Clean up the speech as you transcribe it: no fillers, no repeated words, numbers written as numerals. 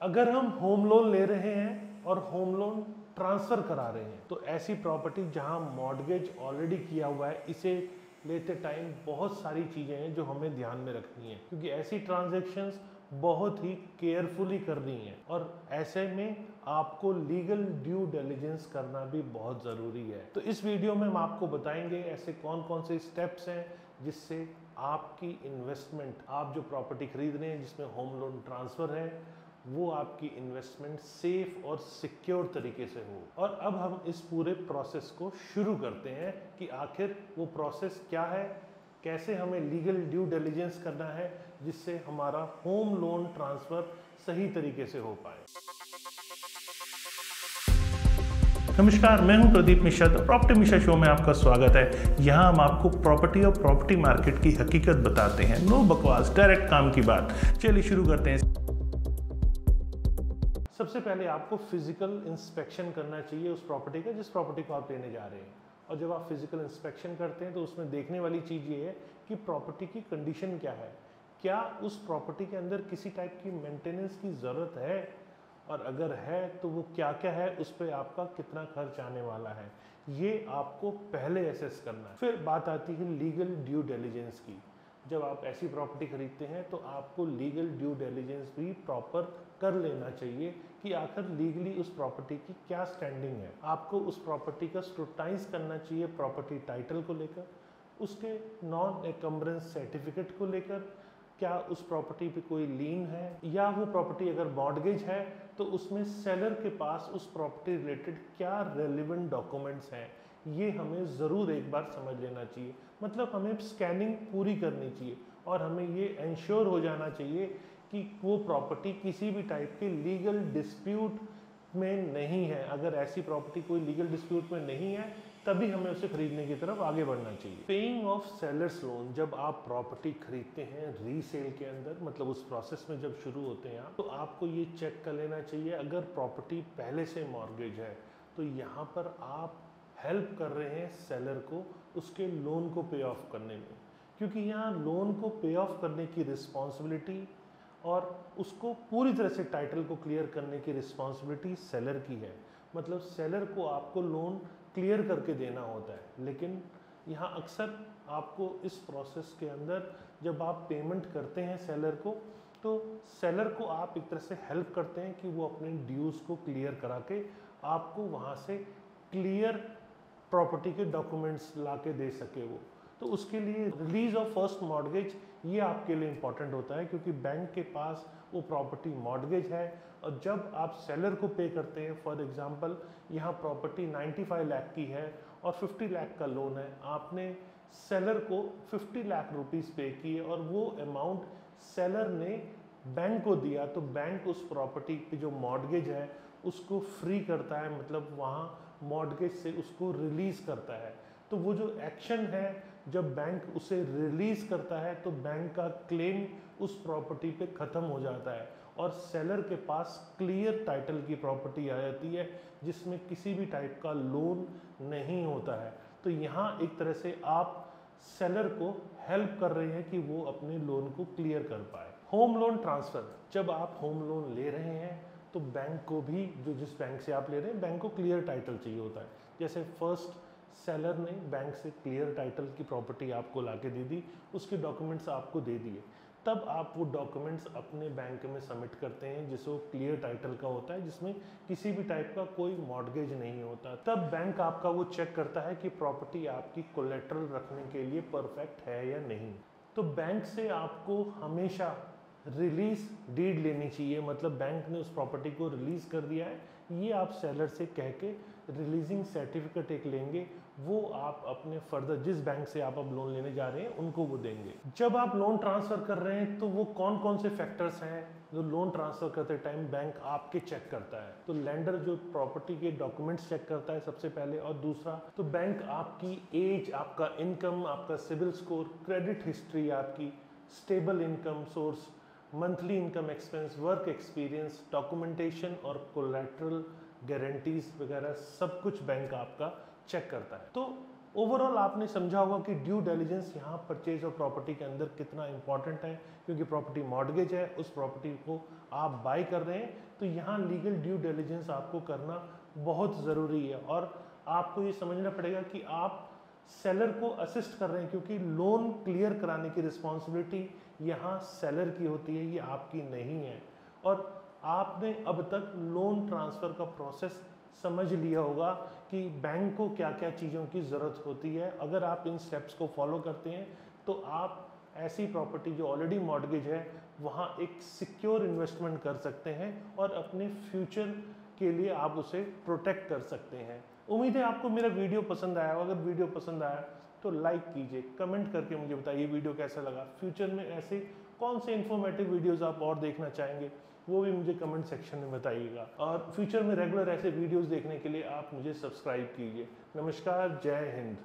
अगर हम home loan ले रहे हैं और होम लोन ट्रांसफर करा रहे हैं तो ऐसी प्रॉपर्टी जहां मॉर्गेज ऑलरेडी किया हुआ है, इसे लेते टाइम बहुत सारी चीजें हैं जो हमें ध्यान में रखनी है, क्योंकि ऐसी ट्रांजैक्शंस बहुत ही केयरफुली करनी है और ऐसे में आपको लीगल ड्यू डिलिजेंस करना भी बहुत ज़रूरी है। तो इस वीडियो में हम आपको बताएंगे ऐसे कौन कौन से स्टेप्स हैं जिससे आपकी इन्वेस्टमेंट, आप जो प्रॉपर्टी खरीद रहे हैं जिसमें होम लोन ट्रांसफ़र है, वो आपकी इन्वेस्टमेंट सेफ और सिक्योर तरीके से हो। और अब हम इस पूरे प्रोसेस को शुरू करते हैं कि आखिर वो प्रोसेस क्या है, कैसे हमें लीगल ड्यू डिलिजेंस करना है जिससे हमारा होम लोन ट्रांसफर सही तरीके से हो पाए। नमस्कार, मैं हूं Pradeep Mishra. The property Mishra show में आपका स्वागत है। यहां हम आपको प्रॉपर्टी और प्रॉपर्टी मार्केट की हकीकत बताते हैं। नो बकवास, डायरेक्ट काम की बात। चलिए शुरू करते हैं। सबसे पहले आपको फिजिकल इंस्पेक्शन करना चाहिए उस प्रॉपर्टी का जिस प्रॉपर्टी को आप लेने जा रहे हैं। और जब आप फिजिकल इंस्पेक्शन करते हैं तो उसमें देखने वाली चीज़ ये है कि प्रॉपर्टी की कंडीशन क्या है, क्या उस प्रॉपर्टी के अंदर किसी टाइप की मेंटेनेंस की ज़रूरत है, और अगर है तो वो क्या क्या है, उस पर आपका कितना खर्च आने वाला है, ये आपको पहले एसेस करना है। फिर बात आती है लीगल ड्यू डिलिजेंस की। जब आप ऐसी प्रॉपर्टी खरीदते हैं तो आपको लीगल ड्यू डिलिजेंस भी प्रॉपर कर लेना चाहिए कि आखिर लीगली उस प्रॉपर्टी की क्या स्टैंडिंग है। आपको उस प्रॉपर्टी का स्क्रूटाइज करना चाहिए प्रॉपर्टी टाइटल को लेकर, उसके नॉन एनकम्बरेंस सर्टिफिकेट को लेकर, क्या उस प्रॉपर्टी पे कोई लीन है, या वो प्रॉपर्टी अगर मॉर्गेज है तो उसमें सेलर के पास उस प्रॉपर्टी रिलेटेड क्या रेलिवेंट डॉक्यूमेंट्स हैं, ये हमें ज़रूर एक बार समझ लेना चाहिए। मतलब हमें स्कैनिंग पूरी करनी चाहिए और हमें ये इंश्योर हो जाना चाहिए कि वो प्रॉपर्टी किसी भी टाइप के लीगल डिस्प्यूट में नहीं है। अगर ऐसी प्रॉपर्टी कोई लीगल डिस्प्यूट में नहीं है तभी हमें उसे खरीदने की तरफ आगे बढ़ना चाहिए। पेइंग ऑफ सेलर्स लोन, जब आप प्रॉपर्टी खरीदते हैं रीसेल के अंदर, मतलब उस प्रोसेस में जब शुरू होते हैं आप, तो आपको ये चेक कर लेना चाहिए अगर प्रॉपर्टी पहले से मॉर्गेज है तो यहाँ पर आप हेल्प कर रहे हैं सेलर को उसके लोन को पे ऑफ करने में, क्योंकि यहाँ लोन को पे ऑफ करने की रिस्पॉन्सिबिलिटी और उसको पूरी तरह से टाइटल को क्लियर करने की रिस्पॉन्सिबिलिटी सेलर की है। मतलब सेलर को आपको लोन क्लियर करके देना होता है, लेकिन यहाँ अक्सर आपको इस प्रोसेस के अंदर जब आप पेमेंट करते हैं सेलर को, तो सेलर को आप एक तरह से हेल्प करते हैं कि वो अपने ड्यूज़ को क्लियर करा के आपको वहाँ से क्लियर प्रॉपर्टी के डॉक्यूमेंट्स ला के दे सके वो। तो उसके लिए रिलीज ऑफ फर्स्ट मॉर्गेज ये आपके लिए इम्पॉर्टेंट होता है, क्योंकि बैंक के पास वो प्रॉपर्टी मॉर्गेज है और जब आप सेलर को पे करते हैं, फॉर एग्जांपल यहाँ प्रॉपर्टी 95 लाख की है और 50 लाख का लोन है, आपने सेलर को 50 लाख रुपीस पे किए और वो अमाउंट सेलर ने बैंक को दिया, तो बैंक उस प्रॉपर्टी पे जो मॉर्गेज है उसको फ्री करता है, मतलब वहाँ मॉर्गेज से उसको रिलीज करता है। तो वो जो एक्शन है, जब बैंक उसे रिलीज करता है तो बैंक का क्लेम उस प्रॉपर्टी पे ख़त्म हो जाता है और सेलर के पास क्लियर टाइटल की प्रॉपर्टी आ जाती है जिसमें किसी भी टाइप का लोन नहीं होता है। तो यहाँ एक तरह से आप सेलर को हेल्प कर रहे हैं कि वो अपने लोन को क्लियर कर पाए। होम लोन ट्रांसफ़र, जब आप होम लोन ले रहे हैं तो बैंक को भी, जो जिस बैंक से आप ले रहे हैं, बैंक को क्लियर टाइटल चाहिए होता है। जैसे फर्स्ट सेलर ने बैंक से क्लियर टाइटल की प्रॉपर्टी आपको लाके दे दी, उसके डॉक्यूमेंट्स आपको दे दिए, तब आप वो डॉक्यूमेंट्स अपने बैंक में सबमिट करते हैं जिसको क्लियर टाइटल का होता है, जिसमें किसी भी टाइप का कोई मॉर्गेज नहीं होता। तब बैंक आपका वो चेक करता है कि प्रॉपर्टी आपकी कोलेट्रल रखने के लिए परफेक्ट है या नहीं। तो बैंक से आपको हमेशा रिलीज डीड लेनी चाहिए, मतलब बैंक ने उस प्रॉपर्टी को रिलीज कर दिया है, ये आप सेलर से कह के रिलीजिंग सर्टिफिकेट एक लेंगे, वो आप अपने फर्दर जिस बैंक से आप अब लोन लेने जा रहे हैं उनको वो देंगे। जब आप लोन ट्रांसफर कर रहे हैं तो वो कौन कौन से फैक्टर्स हैं जो लोन ट्रांसफर करते टाइम बैंक आपके चेक करता है। तो लैंडर जो प्रॉपर्टी के डॉक्यूमेंट्स चेक करता है सबसे पहले, और दूसरा तो बैंक आपकी एज, आपका इनकम, आपका सिविल स्कोर, क्रेडिट हिस्ट्री, आपकी stable income source, monthly income expense, work experience, documentation और कोलैटरल गारंटीज वगैरह सब कुछ बैंक आपका चेक करता है। तो ओवरऑल आपने समझा होगा कि ड्यू डिलिजेंस यहाँ परचेज ऑफ प्रॉपर्टी के अंदर कितना इंपॉर्टेंट है, क्योंकि प्रॉपर्टी मॉर्गेज है, उस प्रॉपर्टी को आप बाय कर रहे हैं, तो यहाँ लीगल ड्यू डिलिजेंस आपको करना बहुत ज़रूरी है। और आपको ये समझना पड़ेगा कि आप सेलर को असिस्ट कर रहे हैं, क्योंकि लोन क्लियर कराने की रिस्पॉन्सिबिलिटी यहाँ सेलर की होती है, ये आपकी नहीं है। और आपने अब तक लोन ट्रांसफ़र का प्रोसेस समझ लिया होगा कि बैंक को क्या क्या चीज़ों की ज़रूरत होती है। अगर आप इन स्टेप्स को फॉलो करते हैं तो आप ऐसी प्रॉपर्टी जो ऑलरेडी मॉर्गेज है वहाँ एक सिक्योर इन्वेस्टमेंट कर सकते हैं और अपने फ्यूचर के लिए आप उसे प्रोटेक्ट कर सकते हैं। उम्मीद है आपको मेरा वीडियो पसंद आया होगा। अगर वीडियो पसंद आया तो लाइक कीजिए, कमेंट करके मुझे बताइए वीडियो कैसा लगा। फ्यूचर में ऐसे कौन से इन्फॉर्मेटिव वीडियोज़ आप और देखना चाहेंगे वो भी मुझे कमेंट सेक्शन में बताइएगा। और फ्यूचर में रेगुलर ऐसे वीडियोस देखने के लिए आप मुझे सब्सक्राइब कीजिए। नमस्कार, जय हिंद।